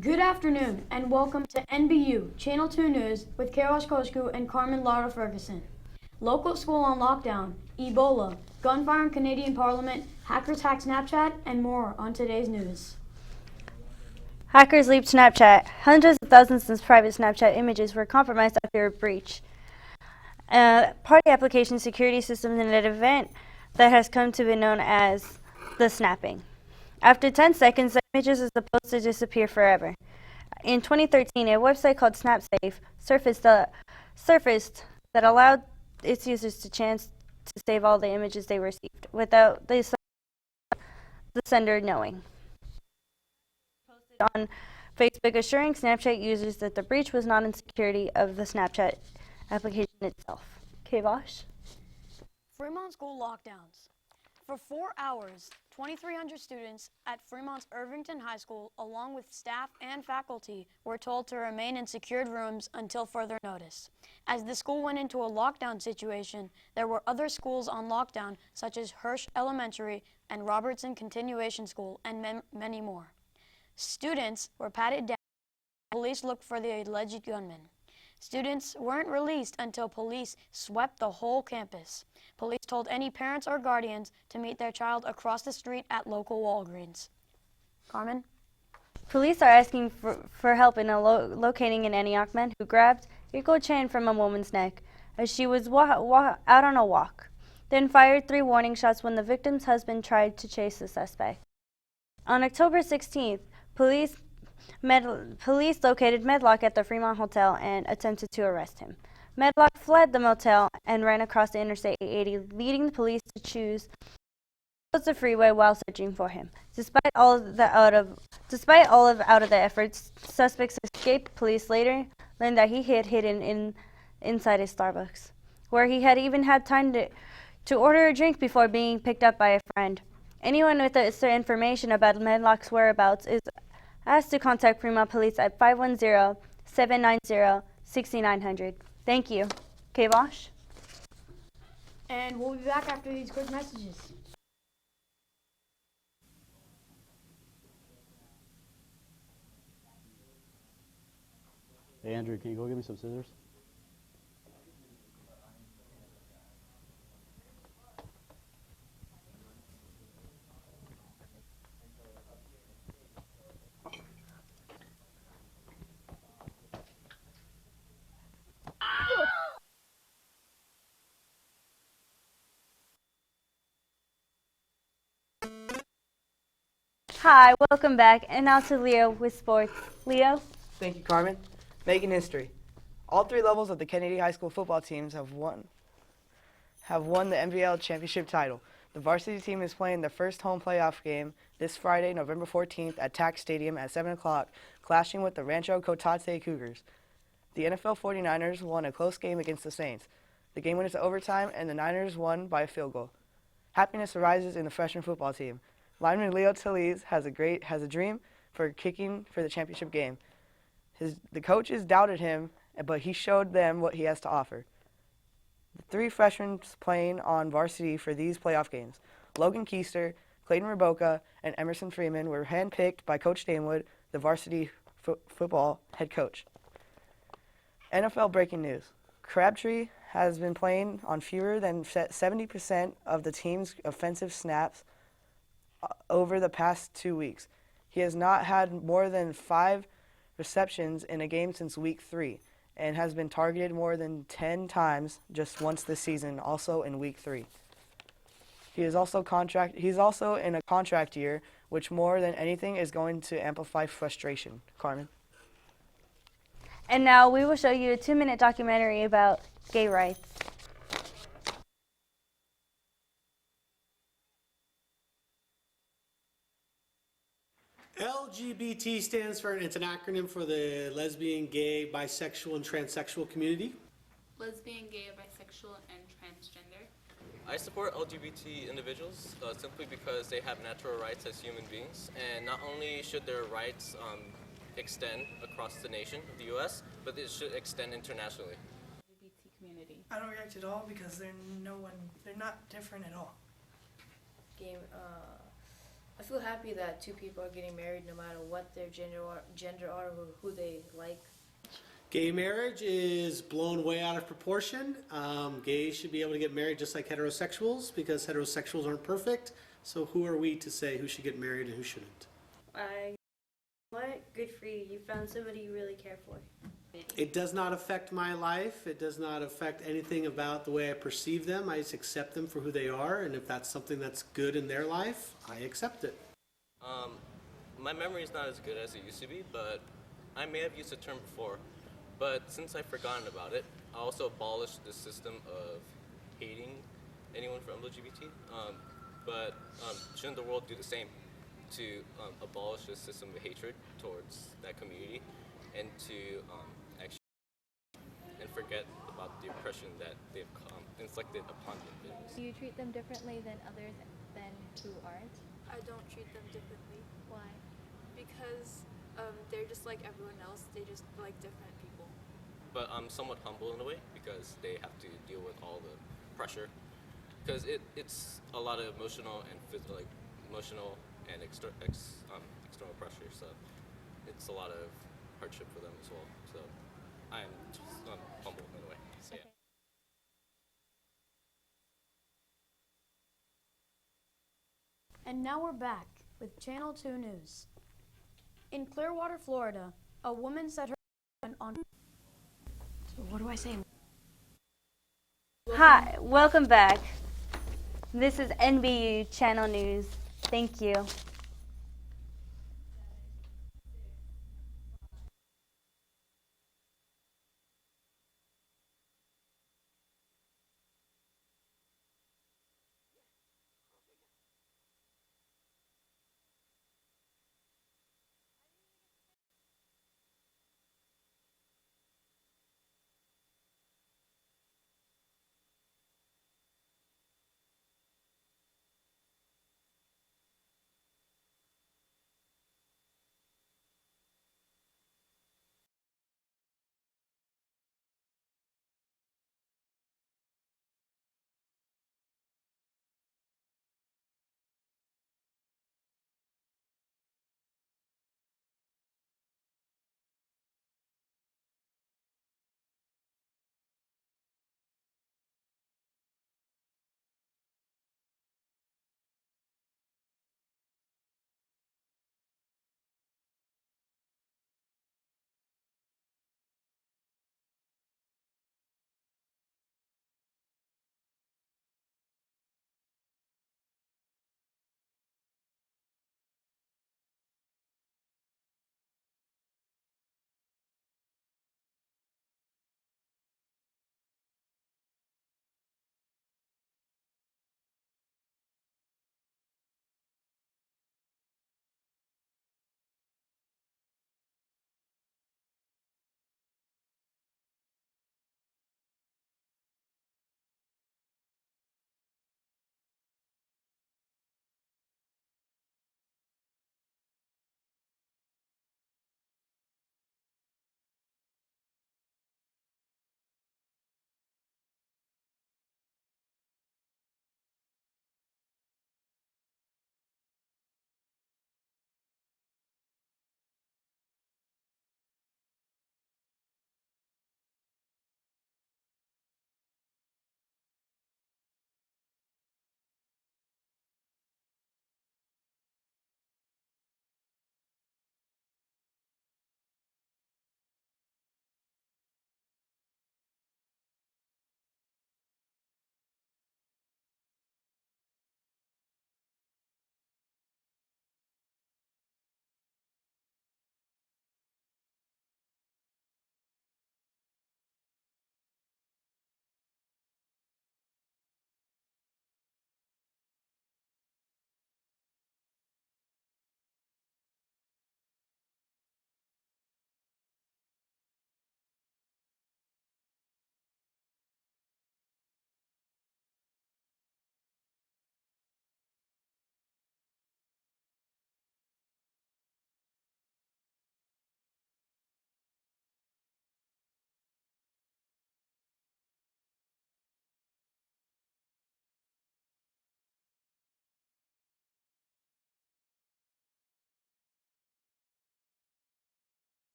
Good afternoon and welcome to NBU Channel 2 News with Kairos Koshku and Carmen Lara Ferguson. Local school on lockdown, Ebola, gunfire in Canadian Parliament, hackers hack Snapchat, and more on today's news. Hackers leaked Snapchat. Hundreds of thousands of private Snapchat images were compromised after a breach. Party application security system in an event that has come to be known as the snapping. After 10 seconds, the images are supposed to disappear forever. In 2013, a website called SnapSafe surfaced that allowed its users the chance to save all the images they received without the sender knowing. Posted on Facebook assuring Snapchat users that the breach was not in security of the Snapchat application itself. Kairos? Fremont school lockdowns. For 4 hours, 2,300 students at Fremont's Irvington High School, along with staff and faculty, were told to remain in secured rooms until further notice. As the school went into a lockdown situation, there were other schools on lockdown, such as Hirsch Elementary and Robertson Continuation School, and many more. Students were patted down. Police looked for the alleged gunman. Students weren't released until police swept the whole campus. Police told any parents or guardians to meet their child across the street at local Walgreens. Carmen? Police are asking for help in locating an Antioch man who grabbed a gold chain from a woman's neck as she was out on a walk, then fired 3 warning shots when the victim's husband tried to chase the suspect. On October 16th, police located Medlock at the Fremont Hotel and attempted to arrest him. Medlock fled the motel and ran across the Interstate 80, leading the police to choose the freeway while searching for him. Despite all of the efforts, suspects escaped. Police later learned that he had hidden inside a Starbucks, where he had even had time to order a drink before being picked up by a friend. Anyone with information about Medlock's whereabouts is asked to contact Fremont Police at 510-790-6900. Thank you. Kairos? And we'll be back after these quick messages. Hey Andrew, can you go get me some scissors? Hi, welcome back. And now to Leo with sports. Leo? Thank you, Carmen. Making history. All 3 levels of the Kennedy High School football teams have won the MVL championship title. The varsity team is playing their first home playoff game this Friday, November 14th at TAC Stadium at 7 o'clock, clashing with the Rancho Cotate Cougars. The NFL 49ers won a close game against the Saints. The game went into overtime, and the Niners won by a field goal. Happiness arises in the freshman football team. Lineman Leo Tellez has a dream for kicking for the championship game. The coaches doubted him, but he showed them what he has to offer. The 3 freshmen playing on varsity for these playoff games, Logan Keister, Clayton Raboka, and Emerson Freeman, were handpicked by Coach Damewood, the varsity football head coach. NFL breaking news. Crabtree has been playing on fewer than 70% of the team's offensive snaps over the past 2 weeks. He has not had more than 5 receptions in a game since week 3 and has been targeted more than 10 times just once this season, also in week 3. He's also in a contract year, which more than anything is going to amplify frustration. Carmen? And now we will show you a 2-minute documentary about gay rights. LGBT stands for, it's an acronym for the lesbian, gay, bisexual, and transsexual community. Lesbian, gay, bisexual, and transgender. I support LGBT individuals simply because they have natural rights as human beings, and not only should their rights extend across the nation of the U.S., but it should extend internationally. LGBT community. I don't react at all because they're not different at all. I feel happy that two people are getting married no matter what their gender are or who they like. Gay marriage is blown way out of proportion. Gays should be able to get married just like heterosexuals because heterosexuals aren't perfect. So who are we to say who should get married and who shouldn't? What? Good for you. You found somebody you really care for. It does not affect my life. It does not affect anything about the way I perceive them. I just accept them for who they are, and if that's something that's good in their life, I accept it. My memory is not as good as it used to be, but I may have used the term before. But since I've forgotten about it, I also abolished the system of hating anyone from LGBT. Shouldn't the world do the same to abolish the system of hatred towards that community and to actually and forget about the oppression that they've inflicted upon the individuals? Do you treat them differently than others than who aren't? I don't treat them differently Why? because they're just like everyone else. They just like different people. But I'm somewhat humble in a way because they have to deal with all the pressure. Because it's a lot of emotional and external pressure. So it's a lot of hardship for them as well. So I'm just humble in a way. So yeah. And now we're back with Channel 2 News. In Clearwater, Florida, a woman set her husband on. So what do I say? Hi, welcome back. This is NBU Channel News. Thank you.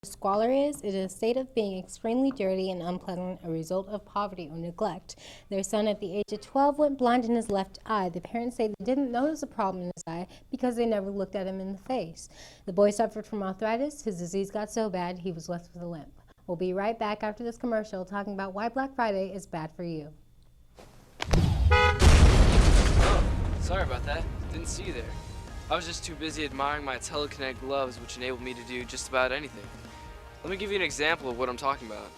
Squalor is, it is a state of being extremely dirty and unpleasant, a result of poverty or neglect. Their son at the age of 12 went blind in his left eye. The parents say they didn't notice a problem in his eye because they never looked at him in the face. The boy suffered from arthritis. His disease got so bad he was left with a limp. We'll be right back after this commercial talking about why Black Friday is bad for you. Oh, sorry about that. Didn't see you there. I was just too busy admiring my Teleconnect gloves, which enabled me to do just about anything. Let me give you an example of what I'm talking about.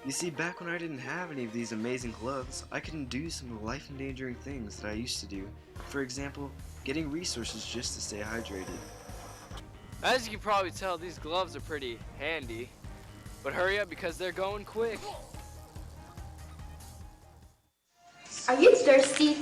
You see, back when I didn't have any of these amazing gloves, I couldn't do some of the life-endangering things that I used to do. For example, getting resources just to stay hydrated. As you can probably tell, these gloves are pretty handy. But hurry up because they're going quick. Are you thirsty?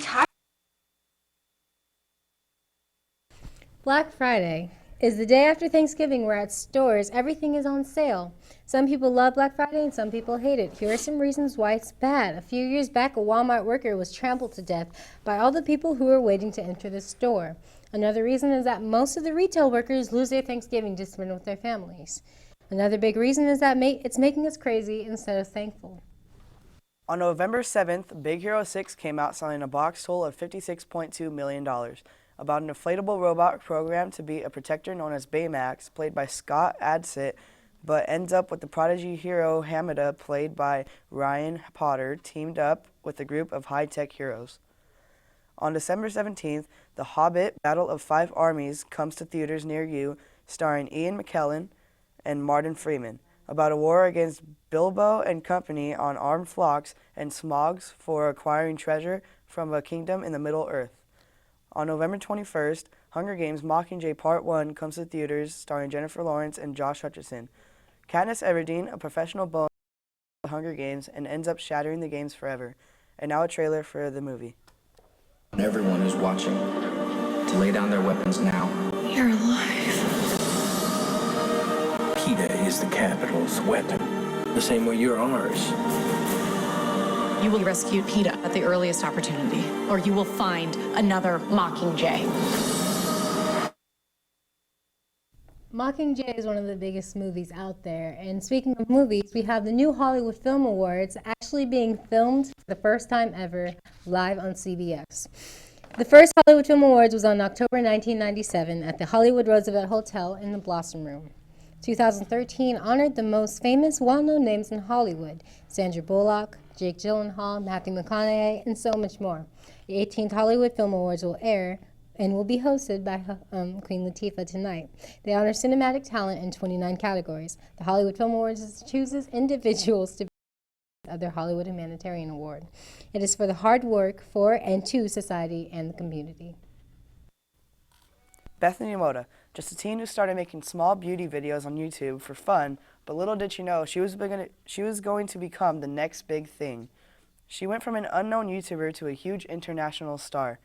Black Friday is the day after Thanksgiving where at stores everything is on sale. Some people love Black Friday and some people hate it. Here are some reasons why it's bad. A few years back, a Walmart worker was trampled to death by all the people who were waiting to enter the store. Another reason is that most of the retail workers lose their Thanksgiving to spend with their families. Another big reason is that it's making us crazy instead of thankful. On November 7th, Big Hero 6 came out selling a box total of $56.2 million. About an inflatable robot programmed to be a protector known as Baymax, played by Scott Adsit, but ends up with the prodigy hero Hamida, played by Ryan Potter, teamed up with a group of high-tech heroes. On December 17th, The Hobbit Battle of Five Armies comes to theaters near you, starring Ian McKellen and Martin Freeman, about a war against Bilbo and company on armed flocks and smogs for acquiring treasure from a kingdom in the Middle-earth. On November 21st, Hunger Games Mockingjay Part 1 comes to theaters starring Jennifer Lawrence and Josh Hutcherson. Katniss Everdeen, a professional bowler, the Hunger Games and ends up shattering the games forever. And now a trailer for the movie. Everyone is watching. To lay down their weapons now. You're alive. PETA is the capital's weapon. The same way you're ours. You will rescue PETA at the earliest opportunity, or you will find another Mockingjay. Mockingjay is one of the biggest movies out there. And speaking of movies, we have the new Hollywood Film Awards actually being filmed for the first time ever live on CBS. The first Hollywood Film Awards was on October 1997 at the Hollywood Roosevelt Hotel in the Blossom Room. 2013 honored the most famous, well-known names in Hollywood: Sandra Bullock, Jake Gyllenhaal, Matthew McConaughey, and so much more. The 18th Hollywood Film Awards will air and will be hosted by Queen Latifah tonight. They honor cinematic talent in 29 categories. The Hollywood Film Awards chooses individuals to be their Hollywood Humanitarian Award. It is for the hard work for and to society and the community. Bethany Moda, just a teen who started making small beauty videos on YouTube for fun, but little did she know she was going to become the next big thing. She went from an unknown YouTuber to a huge international star.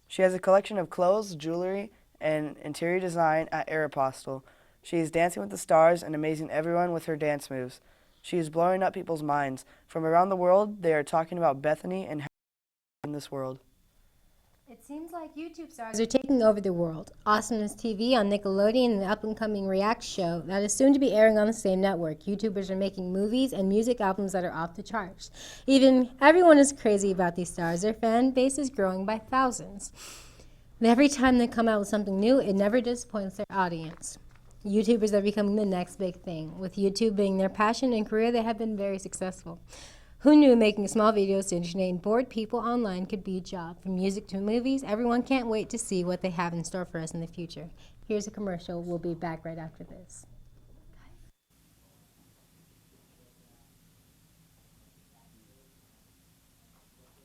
She has a collection of clothes, jewelry, and interior design at Aeropostale. She is dancing with the stars and amazing everyone with her dance moves. She is blowing up people's minds. From around the world, they are talking about Bethany and how in this world. It seems like YouTube stars are taking over the world. Awesomeness TV on Nickelodeon and the up-and-coming React show that is soon to be airing on the same network. YouTubers are making movies and music albums that are off the charts. Everyone is crazy about these stars. Their fan base is growing by thousands. And every time they come out with something new, it never disappoints their audience. YouTubers are becoming the next big thing. With YouTube being their passion and career, they have been very successful. Who knew making small videos to entertain bored people online could be a job? From music to movies, everyone can't wait to see what they have in store for us in the future. Here's a commercial. We'll be back right after this.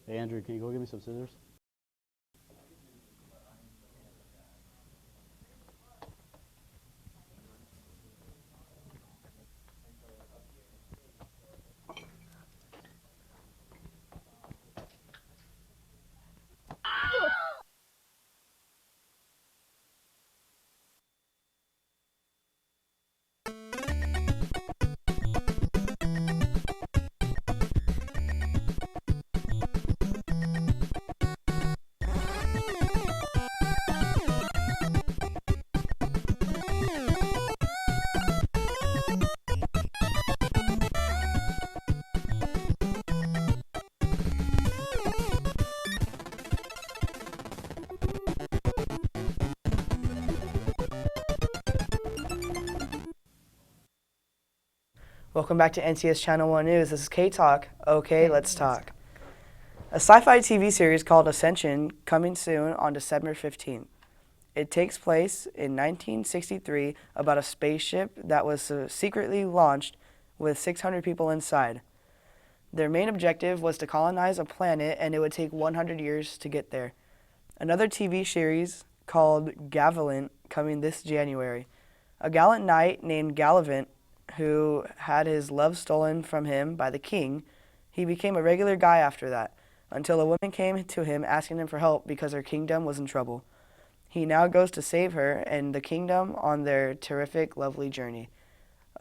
Hey Andrew, can you go get me some scissors? Welcome back to NCS Channel 1 News. This is K-Talk. Okay, let's talk. A sci-fi TV series called Ascension coming soon on December 15th. It takes place in 1963 about a spaceship that was secretly launched with 600 people inside. Their main objective was to colonize a planet, and it would take 100 years to get there. Another TV series called Gavilant coming this January. A gallant knight named Galavant, who had his love stolen from him by the king, he became a regular guy after that, until a woman came to him asking him for help because her kingdom was in trouble. He now goes to save her and the kingdom on their terrific, lovely journey.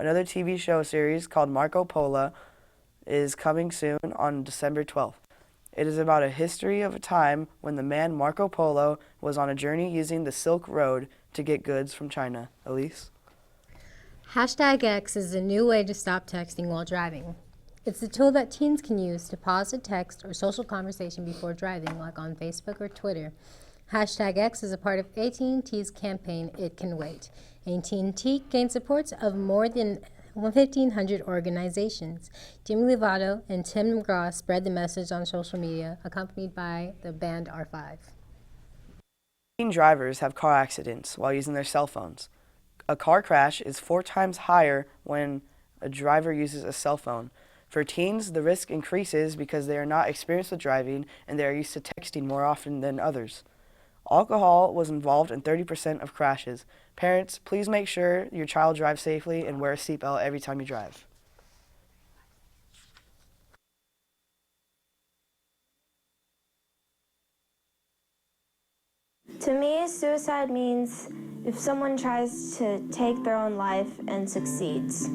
Another TV show series called Marco Polo is coming soon on December 12th. It is about a history of a time when the man Marco Polo was on a journey using the Silk Road to get goods from China. Elise? #X is a new way to stop texting while driving. It's a tool that teens can use to pause a text or social conversation before driving, like on Facebook or Twitter. #X is a part of AT&T's campaign, It Can Wait. AT&T gained support of more than 1,500 organizations. Demi Lovato and Tim McGraw spread the message on social media, accompanied by the band R5. Teen drivers have car accidents while using their cell phones. A car crash is 4 times higher when a driver uses a cell phone. For teens, the risk increases because they are not experienced with driving and they are used to texting more often than others. Alcohol was involved in 30% of crashes. Parents, please make sure your child drives safely and wear a seatbelt every time you drive. To me, suicide means if someone tries to take their own life and succeeds.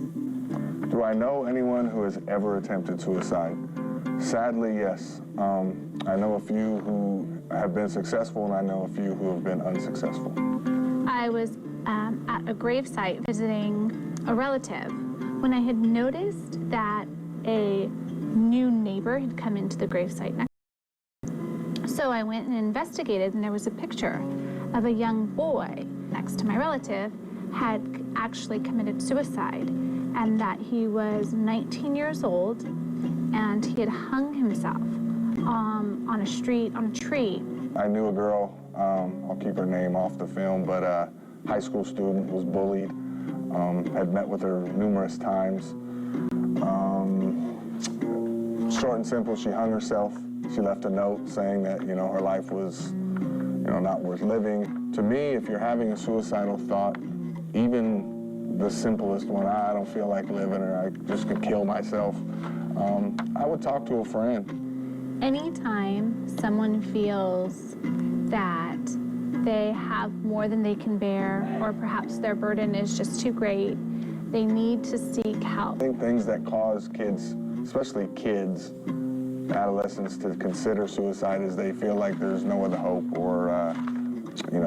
Do I know anyone who has ever attempted suicide? Sadly, yes. I know a few who have been successful, and I know a few who have been unsuccessful. I was at a gravesite visiting a relative when I had noticed that a new neighbor had come into the gravesite next. So I went and investigated, and there was a picture of a young boy next to my relative had actually committed suicide, and that he was 19 years old, and he had hung himself on a tree. I knew a girl, I'll keep her name off the film, but a high school student was bullied, had met with her numerous times. Short and simple, she hung herself. She left a note saying that, her life was, not worth living. To me, if you're having a suicidal thought, even the simplest one, I don't feel like living, or I just could kill myself, I would talk to a friend. Anytime someone feels that they have more than they can bear, or perhaps their burden is just too great, they need to seek help. I think things that cause kids, especially kids, adolescents, to consider suicide is they feel like there's no other hope, or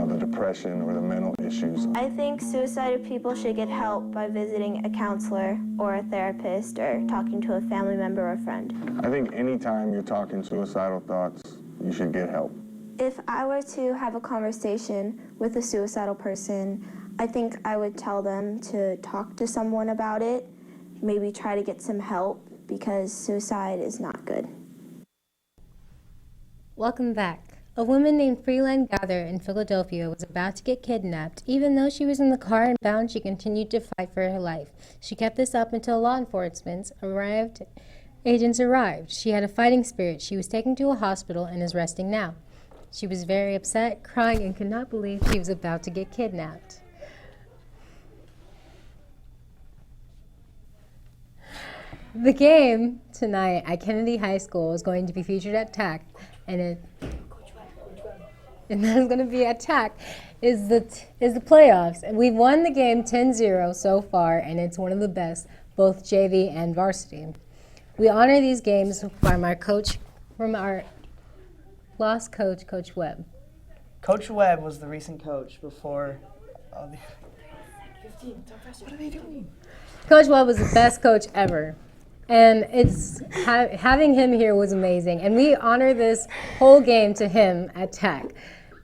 the depression or the mental issues. I think suicidal people should get help by visiting a counselor or a therapist or talking to a family member or friend. I think anytime you're talking suicidal thoughts, you should get help. If I were to have a conversation with a suicidal person, I think I would tell them to talk to someone about it, maybe try to get some help, because suicide is not good. Welcome back. A woman named Freeland Gather in Philadelphia was about to get kidnapped. Even though she was in the car and bound, she continued to fight for her life. She kept this up until law enforcement agents arrived. She had a fighting spirit. She was taken to a hospital and is resting now. She was very upset, crying, and could not believe she was about to get kidnapped. The game tonight at Kennedy High School is going to be featured at TAC, and that is going to be at TAC is the playoffs. And we've won the game 10-0 so far, and it's one of the best, both JV and varsity. We honor these games from our lost coach, Coach Webb. Coach Webb was the recent coach before all the... 15, what are they doing? Coach Webb was the best coach ever. And having him here was amazing. And we honor this whole game to him at TAC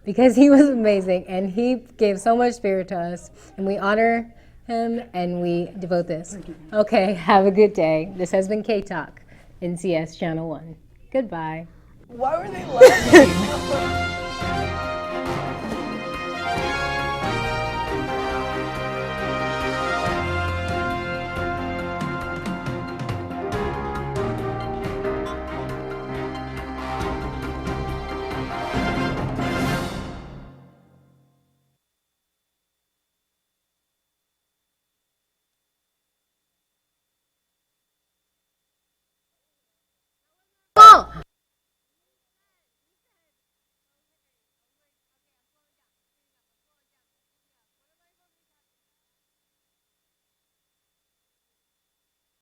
because he was amazing and he gave so much spirit to us. And we honor him and we devote this. Okay, have a good day. This has been K-Talk, NCS Channel 1. Goodbye. Why were they laughing? Oh!